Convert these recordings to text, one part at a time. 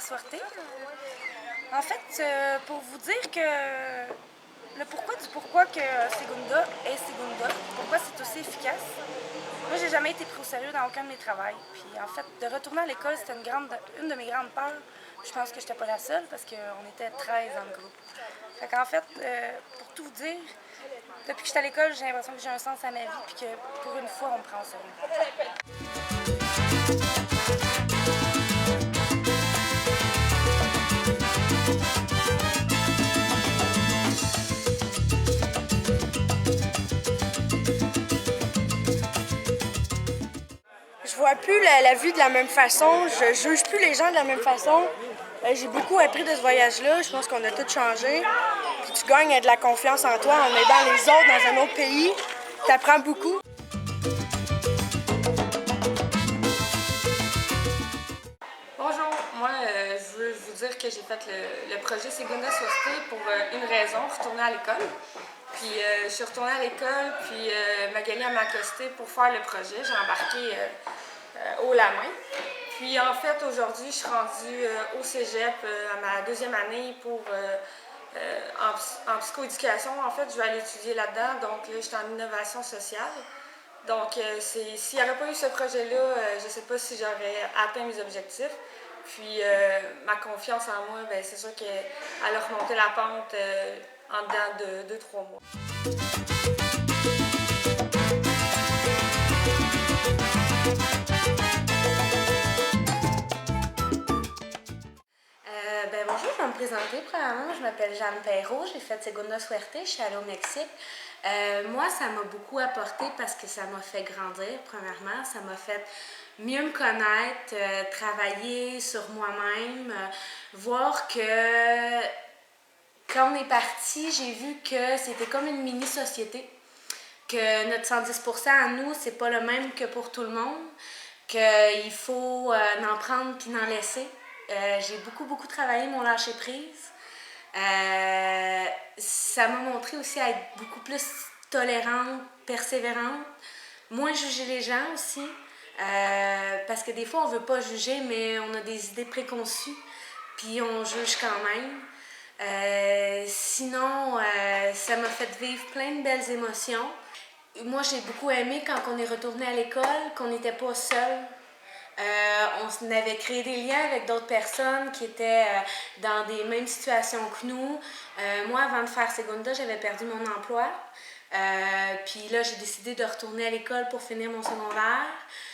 Suerte. En fait, pour vous dire que le pourquoi du pourquoi que Segunda est Segunda, pourquoi c'est aussi efficace, moi, j'ai jamais été pris au sérieux dans aucun de mes travaux. Puis en fait, de retourner à l'école, c'était une de mes grandes peurs. Je pense que j'étais pas la seule parce qu'on était 13 dans le groupe. Fait qu'en fait, pour tout vous dire, depuis que j'étais à l'école, j'ai l'impression que j'ai un sens à ma vie puis que pour une fois, on me prend au sérieux. Je vois plus la vie de la même façon, je juge plus les gens de la même façon. J'ai beaucoup appris de ce voyage-là, je pense qu'on a tout changé. Puis tu gagnes de la confiance en toi en aidant les autres dans un autre pays. Tu apprends beaucoup. Bonjour, moi je veux vous dire que j'ai fait le projet Segunda Suerte pour une raison, retourner à l'école. Puis je suis retournée à l'école, puis Magali m'a accostée pour faire le projet. J'ai embarqué haut la main. Puis en fait, aujourd'hui, je suis rendue au cégep à ma deuxième année pour en psychoéducation. En fait, je vais aller étudier là-dedans. Donc là, je suis en innovation sociale. Donc, s'il n'y avait pas eu ce projet-là, je ne sais pas si j'aurais atteint mes objectifs. Puis, ma confiance en moi, ben, c'est sûr qu'elle a remonté la pente en dedans de 2-3 mois. Bonjour, je vais me présenter. Premièrement, je m'appelle Jeanne Perrault, j'ai fait Segunda Suerte, je suis allée au Mexique. Moi, ça m'a beaucoup apporté parce que ça m'a fait grandir, premièrement. Ça m'a fait mieux me connaître, travailler sur moi-même, voir que quand on est parti, j'ai vu que c'était comme une mini-société, que notre 110% à nous, c'est pas le même que pour tout le monde, qu'il faut en prendre puis en laisser. J'ai beaucoup travaillé mon lâcher-prise. Ça m'a montré aussi à être beaucoup plus tolérante, persévérante, moins juger les gens aussi. Parce que des fois, on veut pas juger, mais on a des idées préconçues, puis on juge quand même. Sinon, ça m'a fait vivre plein de belles émotions. Moi, j'ai beaucoup aimé quand on est retourné à l'école, qu'on n'était pas seul. On avait créé des liens avec d'autres personnes qui étaient dans des mêmes situations que nous. Moi, avant de faire Segunda, j'avais perdu mon emploi. Puis là, j'ai décidé de retourner à l'école pour finir mon secondaire.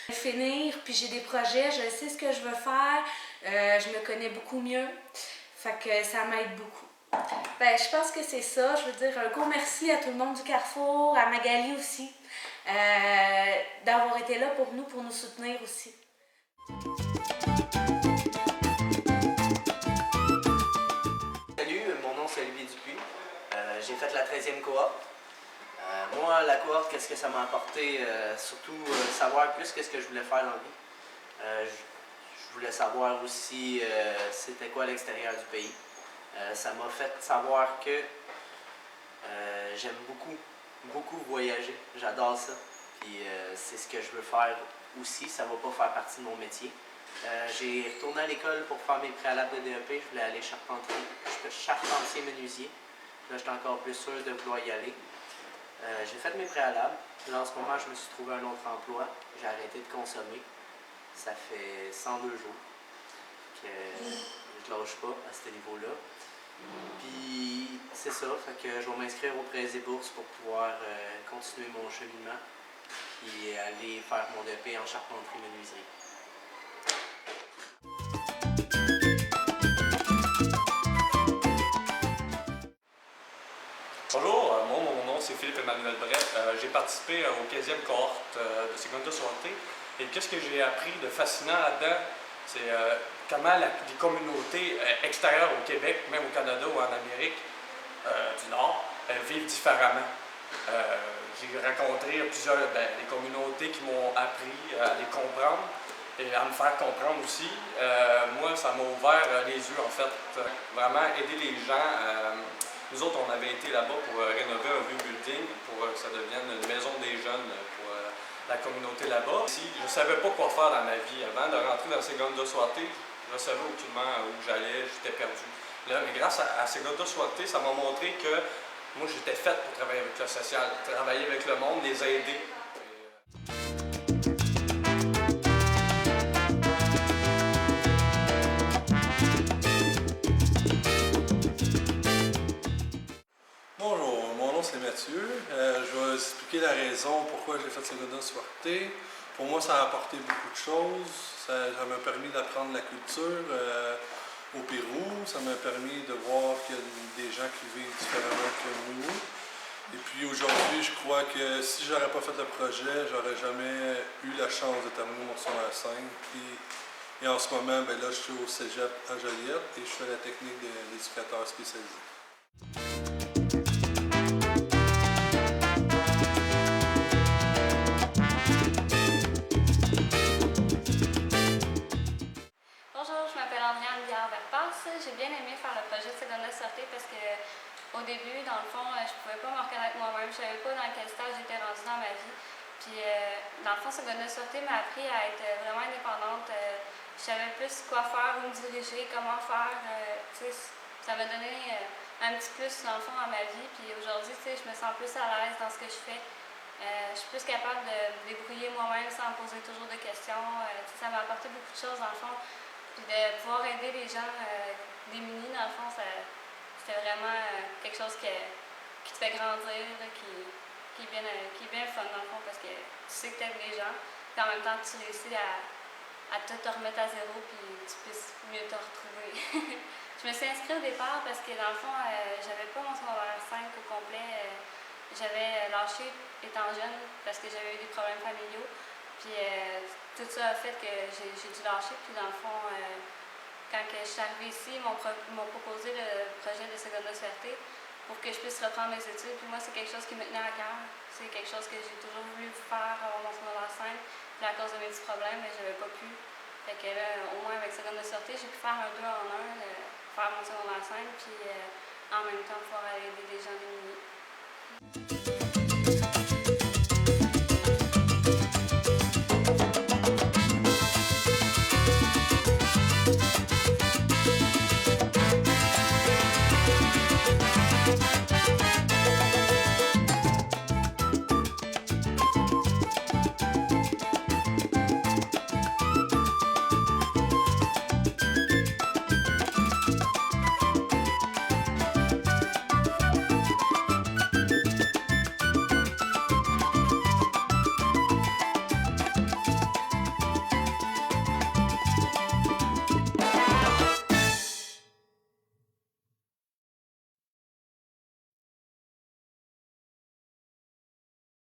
Puis j'ai des projets, je sais ce que je veux faire. Je me connais beaucoup mieux. Fait que ça m'aide beaucoup. Je pense que c'est ça. Je veux dire un gros merci à tout le monde du Carrefour, à Magali aussi, d'avoir été là pour nous soutenir aussi. Salut, mon nom c'est Olivier Dupuis. J'ai fait la 13e cohorte. Moi, la cohorte, qu'est-ce que ça m'a apporté? Surtout savoir plus qu'est-ce que je voulais faire dans la vie. Je voulais savoir aussi c'était quoi à l'extérieur du pays. Ça m'a fait savoir que j'aime beaucoup voyager. J'adore ça. Puis c'est ce que je veux faire aussi. Ça ne va pas faire partie de mon métier. J'ai retourné à l'école pour faire mes préalables de DEP. Je voulais aller charpentier menuisier. Là, j'étais encore plus sûr de vouloir y aller. J'ai fait mes préalables. Là, en ce moment, je me suis trouvé un autre emploi. J'ai arrêté de consommer. Ça fait 102 jours que je ne lâche pas à ce niveau-là. Puis c'est ça, fait que je vais m'inscrire au Prêts et Bourses pour pouvoir continuer mon cheminement et aller faire mon DEP en charpenterie-menuiserie. Bonjour, mon nom c'est Philippe-Emmanuel Brett. J'ai participé au 15e cohorte de Segunda Suerte. Et qu'est-ce que j'ai appris de fascinant là-dedans, c'est comment les communautés extérieures au Québec, même au Canada ou en Amérique du Nord, vivent différemment. J'ai rencontré des communautés qui m'ont appris à les comprendre et à me faire comprendre aussi. Moi, ça m'a ouvert les yeux, en fait. Vraiment aider les gens. Nous autres, on avait été là-bas pour rénover un vieux building pour que ça devienne une maison des jeunes pour la communauté là-bas. Je ne savais pas quoi faire dans ma vie. Avant de rentrer dans Segunda Suerte, Je ne savais aucunement où j'allais, j'étais perdu. Là, mais grâce à Segonda SWAT, ça m'a montré que moi, j'étais faite pour travailler avec le social, travailler avec le monde, les aider. Bonjour, mon nom c'est Mathieu. Je vais expliquer la raison pourquoi j'ai fait Segonda SWAT. Pour moi, ça a apporté beaucoup de choses. Ça m'a permis d'apprendre la culture au Pérou. Ça m'a permis de voir qu'il y a des gens qui vivent différemment que nous. Et puis aujourd'hui, je crois que si j'aurais pas fait le projet, j'aurais jamais eu la chance de terminer mon secondaire 5. Et en ce moment, ben là, je suis au cégep à Joliette et je fais la technique d'éducateur spécialisé. Bonjour, je m'appelle Andréane Biard-Verpasse. J'ai bien aimé faire le projet de Segonda SWAT parce que au début, dans le fond, je pouvais pas me reconnaître moi-même. Je savais pas dans quel stade j'étais rendue dans ma vie. Puis, dans le fond, Segonda SWAT m'a appris à être vraiment indépendante. Je savais plus quoi faire, où me diriger, comment faire. Ça m'a donné un petit plus, dans le fond, à ma vie. Puis aujourd'hui, je me sens plus à l'aise dans ce que je fais. Je suis plus capable de me débrouiller moi-même sans me poser toujours de questions. Ça m'a apporté beaucoup de choses, dans le fond. Puis de pouvoir aider les gens démunis, dans le fond, c'était vraiment quelque chose qui te fait grandir, là, qui est bien le fun, dans le fond, parce que tu sais que tu aides les gens, puis en même temps, tu réussis à te remettre à zéro, puis tu puisses mieux te retrouver. Je me suis inscrite au départ parce que, dans le fond, j'avais pas mon secondaire 5 au complet. J'avais lâché étant jeune parce que j'avais eu des problèmes familiaux. Puis tout ça a fait que j'ai dû lâcher. Puis dans le fond, quand je suis arrivée ici, ils m'ont proposé le projet de Segonda SWAT pour que je puisse reprendre mes études. Puis moi, c'est quelque chose qui me tenait à cœur. C'est quelque chose que j'ai toujours voulu faire avant mon secondaire 5. Puis à cause de mes petits problèmes, mais j'avais pas pu. Fait que là, au moins avec Segonda SWAT, j'ai pu faire un 2 en 1, faire mon secondaire 5, puis en même temps pouvoir aller aider des gens démunis.